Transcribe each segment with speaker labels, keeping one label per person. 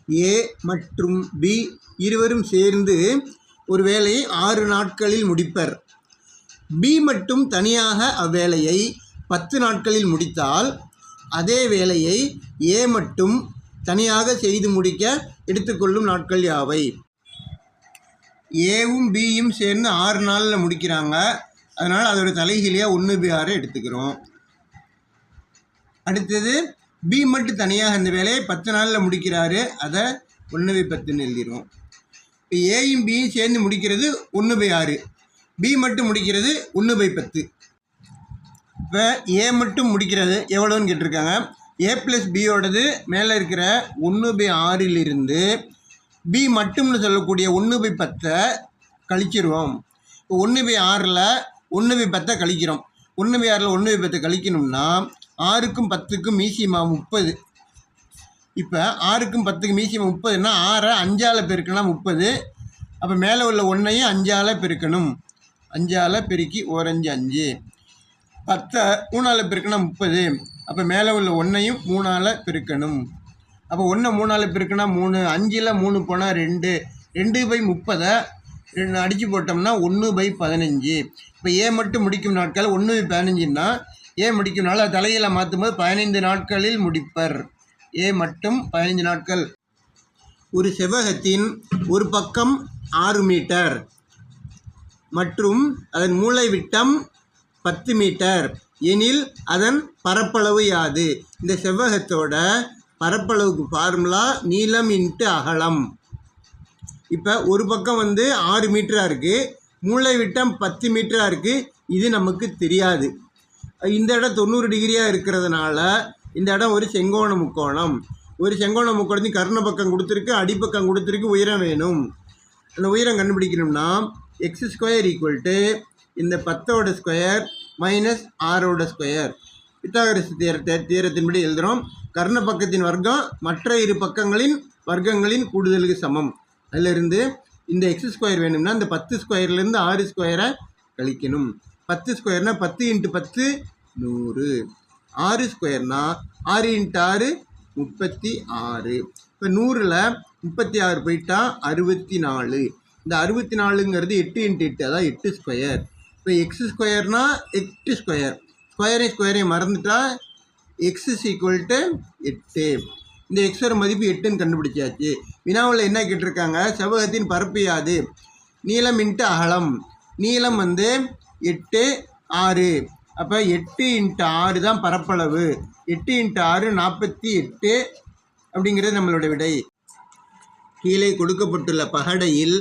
Speaker 1: ஏ மற்றும் பி இருவரும் சேர்ந்து ஒரு வேலையை 6 நாட்களில் முடிப்பர். பி மட்டும் தனியாக அவ்வேலையை 10 நாட்களில் முடித்தால் அதே வேலையை ஏ மட்டும் தனியாக செய்து முடிக்க எடுத்துக்கொள்ளும் நாட்கள் யாவை? ஏவும் பியும் சேர்ந்து 6 நாளில் முடிக்கிறாங்க. அதனால் அதோட தலைகீழியாக 1/6 எடுத்துக்கிறோம். அடுத்தது பி மட்டும் தனியாக அந்த வேலையை 10 நாளில் முடிக்கிறாரு. அதை 1/10ன்னு எழுதிடுவோம். இப்போ ஏயும் பியும் சேர்ந்து முடிக்கிறது 1/6, பி மட்டும் முடிக்கிறது 1/10. இப்போ ஏ மட்டும் முடிக்கிறது எவ்வளோன்னு கேட்டிருக்காங்க. ஏ ப்ளஸ் பியோடது மேலே இருக்கிற 1/6லிருந்து பி மட்டும்னு சொல்லக்கூடிய 1/10 கழிச்சிருவோம். இப்போ 1/6ல் 1/10 கழிக்கிறோம். 1/6ல் 1/10 கழிக்கணும்னா 6க்கும் 10க்கும் மீசியமா 30. இப்போ 6க்கும் 10க்கும் மீசியமா 30ன்னா 6 5ஆல் பெருக்கணும் 30. அப்போ மேலே உள்ள 1ஐயும் 5ஆல் பெருக்கணும். 5ஆல் பெருக்கி 1 5 5. 10 3ஆல் பெருக்கணும் 30. அப்போ மேலே உள்ள 1ஐயும் 3ஆல் பெருக்கணும். அப்போ 1 3ஆல் பெருக்கினா 3, 5ல் 3 போனால் 2, 2/30 2 அடித்து போட்டோம்னா 1/15. இப்போ ஏ மட்டும் முடிக்கும் நாட்கள் 1/15ன்னா ஏ முடிக்கும் நாள் தலையில் மாற்றும் போது 15 நாட்களில் முடிப்பர். ஏ மட்டும் 15 நாட்கள். ஒரு செவ்வகத்தின் ஒரு பக்கம் 6 மீட்டர் மற்றும் அதன் மூலை விட்டம் 10 மீட்டர் எனில் அதன் பரப்பளவு யாது? இந்த செவ்வகத்தோட பரப்பளவுக்கு ஃபார்முலா நீளம் இன்ட்டு அகலம். இப்போ ஒரு பக்கம் 6 மீட்டராக இருக்குது, மூளை விட்டம் 10 மீட்டராக இருக்குது. இது நமக்கு தெரியாது. இந்த இடம் 90 டிகிரியாக இருக்கிறதுனால இந்த இடம் ஒரு செங்கோண முக்கோணம். ஒரு செங்கோண முக்கோணத்தையும் கர்ண பக்கம் கொடுத்துருக்கு, அடிப்பக்கம் கொடுத்துருக்கு, உயரம் வேணும். அந்த உயரம் கண்டுபிடிக்கணும்னா x² இந்த 10ஓட ஸ்கொயர் மைனஸ் 6ஓட ஸ்கொயர். பித்தாகரஸ் தியரத்தின்படி எழுதுகிறோம். கர்ண பக்கத்தின் வர்க்கம் மற்ற இரு பக்கங்களின் வர்க்கங்களின் கூடுதலுக்கு சமம். அதிலிருந்து இந்த x² வேணும்னா இந்த 10 ஸ்கொயர்லேருந்து 6 ஸ்கொயரை கழிக்கணும். 10 ஸ்கொயர்னால் 10 × 10 100. 6 ஸ்கொயர்னா 6 × 6 36. இப்போ 100ல் 36 போயிட்டா 64. இந்த 64ங்கிறது 8 × 8, அதான் 8 ஸ்கொயர். இப்போ x²னா 8 ஸ்கொயர். ஸ்கொயரையும் மறந்துட்டா x = 8. இந்த எக்ஸோட மதிப்பு 8ன்னு கண்டுபிடிச்சாச்சு. வினாவில் என்ன கேட்டிருக்காங்க? செவ்வகத்தின் பரப்பு யாது? நீளம் இன்ட்டு அகலம். நீளம் 8 6. அப்போ 8 × 6 தான் பரப்பளவு. 8 × 6 48 அப்படிங்கிறது நம்மளோட விடை. கீழே கொடுக்கப்பட்டுள்ள பகடையில்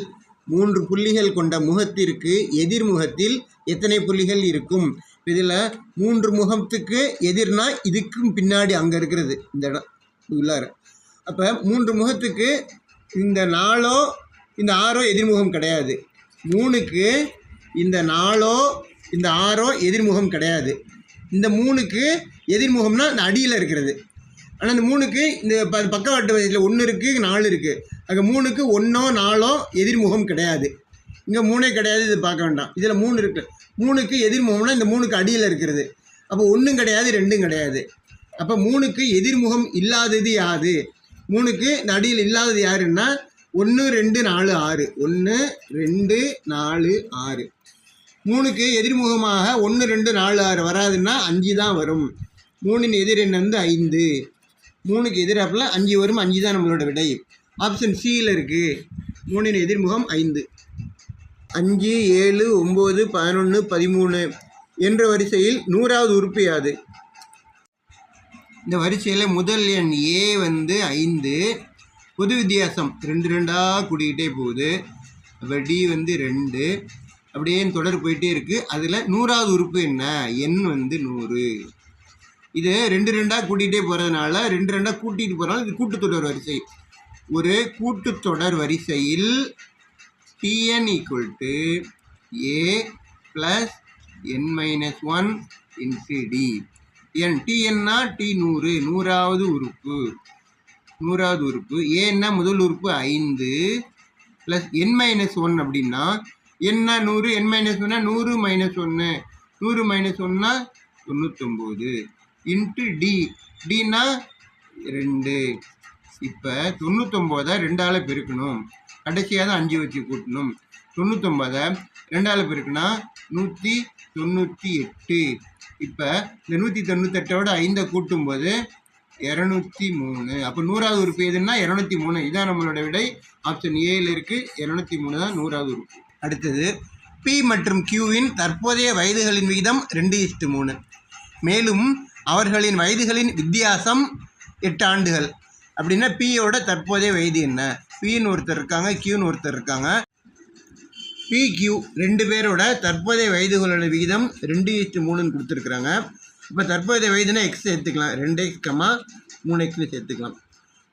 Speaker 1: 3 புள்ளிகள் கொண்ட முகத்திற்கு எதிர்முகத்தில் எத்தனை புள்ளிகள் இருக்கும்? இதில் 3 முகத்துக்கு எதிர்னா இதுக்கும் பின்னாடி அங்கே இருக்கிறது இந்த இடம் உள்ளார. அப்போ 3 முகத்துக்கு இந்த 4ஓ இந்த 6ஓ எதிர்முகம் கிடையாது. 3க்கு இந்த 4ஓ இந்த 6ஓ எதிர்முகம் கிடையாது. இந்த 3க்கு எதிர்முகம்னா இந்த அடியில் இருக்கிறது. ஆனால் இந்த 3க்கு இந்த பக்கவாட்டு வயசில் 1 இருக்குது 4 இருக்குது. அங்கே 3க்கு 1ஓ 4ஓ எதிர்முகம் கிடையாது. இங்கே 3ஏ கிடையாது, இது பார்க்க வேண்டாம். இதில் 3 இருக்குது. 3க்கு எதிர்முகம்னா இந்த 3க்கு அடியில் இருக்கிறது. அப்போ 1ம் கிடையாது 2ம் கிடையாது. அப்போ 3க்கு எதிர்முகம் இல்லாதது யாது? 3க்கு இந்த அடியில் இல்லாதது யாருன்னா 1 2 4 6. 1 2 4 6. 3க்கு எதிர்முகமாக 1 2 4 6 வராதுன்னா 5 தான் வரும். 3ன் எதிர் எண் 5. 3க்கு எதிராப்பில் 5 வரும். 5 தான் நம்மளோட விடை. ஆப்ஷன் சியில் இருக்குது. 3ன் எதிர்முகம் 5. 5 7 9 11 13 என்ற வரிசையில் 100வது உறுப்பு யாது? இந்த வரிசையில் முதல் எண் ஏ 5. பொது வித்தியாசம் 2 2ஆக கூட்டிக்கிட்டே போகுது. அப்போ டி 2. அப்படியே தொடர் போயிட்டே இருக்குது. அதில் 100வது உறுப்பு என்ன? எண் 100. இது 2 2ஆக கூட்டிகிட்டே போகிறதுனால 2 2ஆக கூட்டிகிட்டு போகிறனால இது கூட்டுத்தொடர் வரிசை. ஒரு கூட்டுத்தொடர் வரிசையில் Tn = A + n-1 × D. Tnனா T100, 100வது உறுப்பு. 100வது உறுப்பு. ஏன்னா முதல் உறுப்பு 5 + n-1 அப்படின்னா என்ன 100, n-1 100 - 1, 100 - 1 99 × D. Dனா 2. இப்போ 99 2ஆல் பெருக்கணும், கடைசியாக தான் 5 வச்சு கூட்டணும். 99 2ஆல் பெருக்குனா 198. இப்போ இந்த 198ஓட 5 கூட்டும்போது 203. அப்போ 100வது உறுப்பு எதுன்னா 203. இதான் நம்மளோட விடை. ஆப்ஷன் ஏல இருக்குது. 203 தான் 100வது உறுப்பு. அடுத்தது பி மற்றும் கியூவின் தற்போதைய வயதுகளின் விகிதம் 2:3. மேலும் அவர்களின் வயதுகளின் வித்தியாசம் 8 ஆண்டுகள். அப்படின்னா பியோட தற்போதைய வயது என்ன? பின்னு ஒருத்தர் இருக்காங்க, கியூன்னு ஒருத்தர் இருக்காங்க. பி கியூ 2 பேரோட தற்போதைய வயதுகளோட விகிதம் 2:3ன்னு கொடுத்துருக்குறாங்க. இப்போ தற்போதைய வயதுனா எக்ஸ் சேர்த்துக்கலாம், 2x, 3xன்னு சேர்த்துக்கலாம்.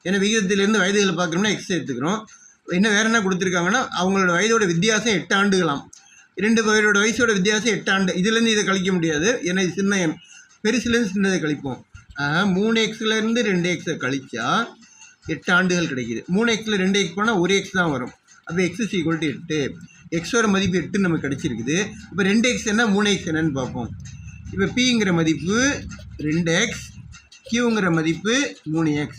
Speaker 1: ஏன்னா விகிதத்திலேருந்து வயதுகளை பார்க்குறோம்னா எக்ஸ் சேர்த்துக்கிறோம். இன்னும் வேறு என்ன கொடுத்துருக்காங்கன்னா அவங்களோட வயதோட வித்தியாசம் 8 ஆண்டுகளாம். 2 பேரோட வயசோட வித்தியாசம் 8 ஆண்டு. இதுலேருந்து இதை கழிக்க முடியாது, ஏன்னா இது சின்ன எண். பெருசுலேருந்து சின்னதை கழிப்போம். 3xலேருந்து 2x கழிச்சா 8 ஆண்டுகள் கிடைக்கிது. 3xல் 2x போனால் 1x தான் வரும். அப்போ x = 8. எக்ஸோட மதிப்பு 8 நமக்கு கிடச்சிருக்குது. இப்போ 2x என்ன 3x என்னன்னு பார்ப்போம். இப்போ பிங்கிற மதிப்பு 2x, கியூங்கிற மதிப்பு 3x.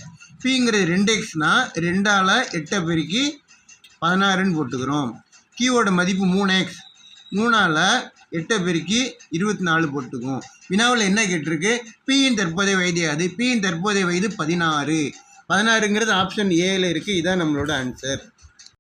Speaker 1: பிங்கிறது 2xனா 2ஆல் 8 பெருக்கி 16ன்னு போட்டுக்கிறோம். கியூவோட மதிப்பு 3x, 3ஆல் 8 பெருக்கி 24 போட்டுக்குவோம். வினாவில் என்ன கேட்டிருக்கு? பியின் தற்போதைய வயது அது. பியின் தற்போதைய வயது 16. 16ங்கிறது ஆப்ஷன் ஏல இருக்குது. இதான் நம்மளோட ஆன்சர்.